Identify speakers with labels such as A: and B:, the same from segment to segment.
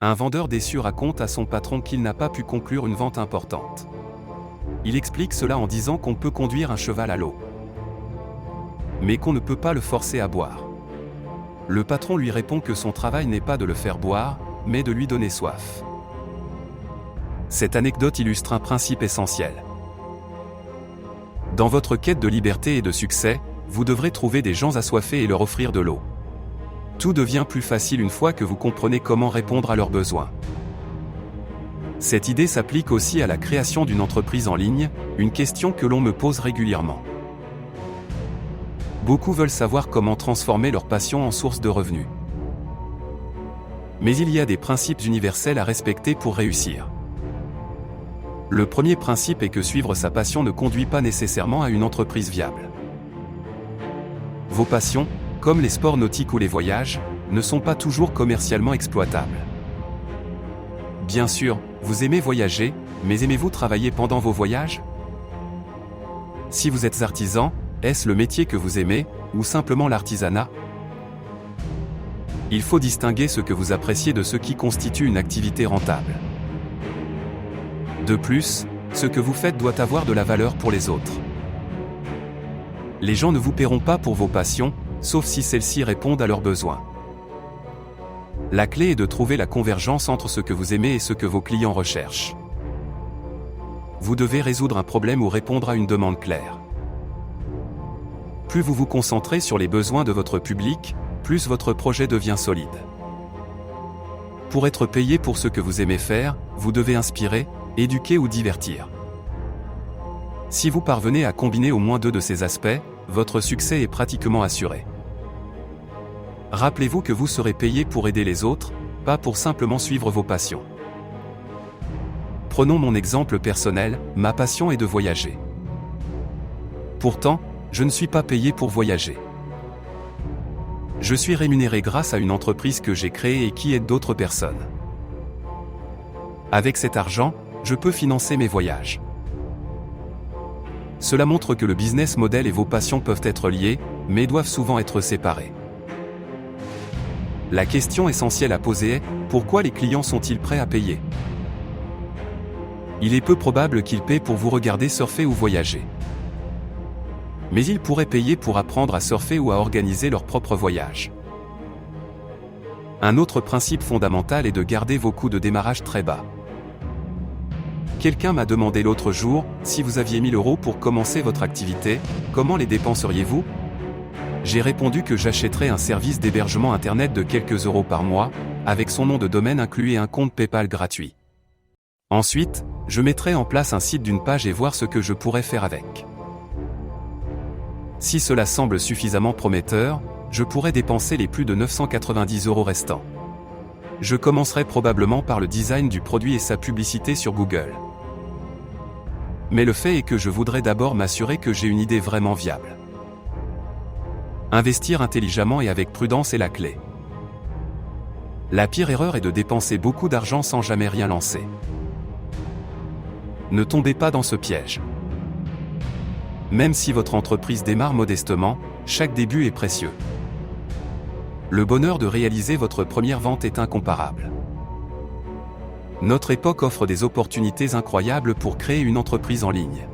A: Un vendeur déçu raconte à son patron qu'il n'a pas pu conclure une vente importante. Il explique cela en disant qu'on peut conduire un cheval à l'eau, mais qu'on ne peut pas le forcer à boire. Le patron lui répond que son travail n'est pas de le faire boire, mais de lui donner soif. Cette anecdote illustre un principe essentiel. Dans votre quête de liberté et de succès, vous devrez trouver des gens assoiffés et leur offrir de l'eau. Tout devient plus facile une fois que vous comprenez comment répondre à leurs besoins. Cette idée s'applique aussi à la création d'une entreprise en ligne, une question que l'on me pose régulièrement. Beaucoup veulent savoir comment transformer leur passion en source de revenus. Mais il y a des principes universels à respecter pour réussir. Le premier principe est que suivre sa passion ne conduit pas nécessairement à une entreprise viable. Vos passions, comme les sports nautiques ou les voyages, ne sont pas toujours commercialement exploitables. Bien sûr, vous aimez voyager, mais aimez-vous travailler pendant vos voyages? Si vous êtes artisan, est-ce le métier que vous aimez, ou simplement l'artisanat? Il faut distinguer ce que vous appréciez de ce qui constitue une activité rentable. De plus, ce que vous faites doit avoir de la valeur pour les autres. Les gens ne vous paieront pas pour vos passions, sauf si celles-ci répondent à leurs besoins. La clé est de trouver la convergence entre ce que vous aimez et ce que vos clients recherchent. Vous devez résoudre un problème ou répondre à une demande claire. Plus vous vous concentrez sur les besoins de votre public, plus votre projet devient solide. Pour être payé pour ce que vous aimez faire, vous devez inspirer, éduquer ou divertir. Si vous parvenez à combiner au moins 2 de ces aspects, votre succès est pratiquement assuré. Rappelez-vous que vous serez payé pour aider les autres, pas pour simplement suivre vos passions. Prenons mon exemple personnel, ma passion est de voyager. Pourtant, je ne suis pas payé pour voyager. Je suis rémunéré grâce à une entreprise que j'ai créée et qui aide d'autres personnes. Avec cet argent, je peux financer mes voyages. Cela montre que le business model et vos passions peuvent être liés, mais doivent souvent être séparés. La question essentielle à poser est, pourquoi les clients sont-ils prêts à payer? Il est peu probable qu'ils paient pour vous regarder surfer ou voyager. Mais ils pourraient payer pour apprendre à surfer ou à organiser leur propre voyage. Un autre principe fondamental est de garder vos coûts de démarrage très bas. Quelqu'un m'a demandé l'autre jour, si vous aviez 1000 € pour commencer votre activité, comment les dépenseriez-vous? J'ai répondu que j'achèterais un service d'hébergement internet de quelques euros par mois, avec son nom de domaine inclus et un compte PayPal gratuit. Ensuite, je mettrais en place un site d'une page et voir ce que je pourrais faire avec. Si cela semble suffisamment prometteur, je pourrais dépenser les plus de 990 € restants. Je commencerai probablement par le design du produit et sa publicité sur Google. Mais le fait est que je voudrais d'abord m'assurer que j'ai une idée vraiment viable. Investir intelligemment et avec prudence est la clé. La pire erreur est de dépenser beaucoup d'argent sans jamais rien lancer. Ne tombez pas dans ce piège. Même si votre entreprise démarre modestement, chaque début est précieux. Le bonheur de réaliser votre première vente est incomparable. Notre époque offre des opportunités incroyables pour créer une entreprise en ligne.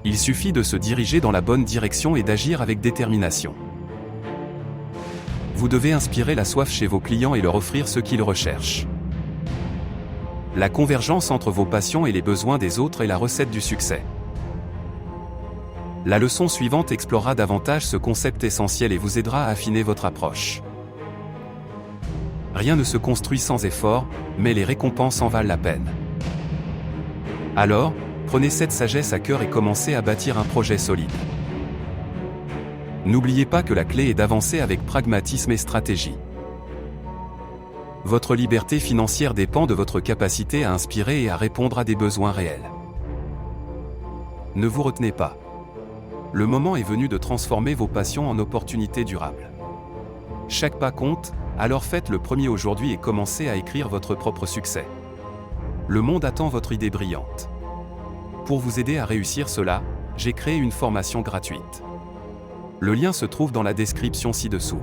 A: Il suffit de se diriger dans la bonne direction et d'agir avec détermination. Vous devez inspirer la soif chez vos clients et leur offrir ce qu'ils recherchent. La convergence entre vos passions et les besoins des autres est la recette du succès. La leçon suivante explorera davantage ce concept essentiel et vous aidera à affiner votre approche. Rien ne se construit sans effort, mais les récompenses en valent la peine. Alors, prenez cette sagesse à cœur et commencez à bâtir un projet solide. N'oubliez pas que la clé est d'avancer avec pragmatisme et stratégie. Votre liberté financière dépend de votre capacité à inspirer et à répondre à des besoins réels. Ne vous retenez pas. Le moment est venu de transformer vos passions en opportunités durables. Chaque pas compte, alors faites le premier aujourd'hui et commencez à écrire votre propre succès. Le monde attend votre idée brillante. Pour vous aider à réussir cela, j'ai créé une formation gratuite. Le lien se trouve dans la description ci-dessous.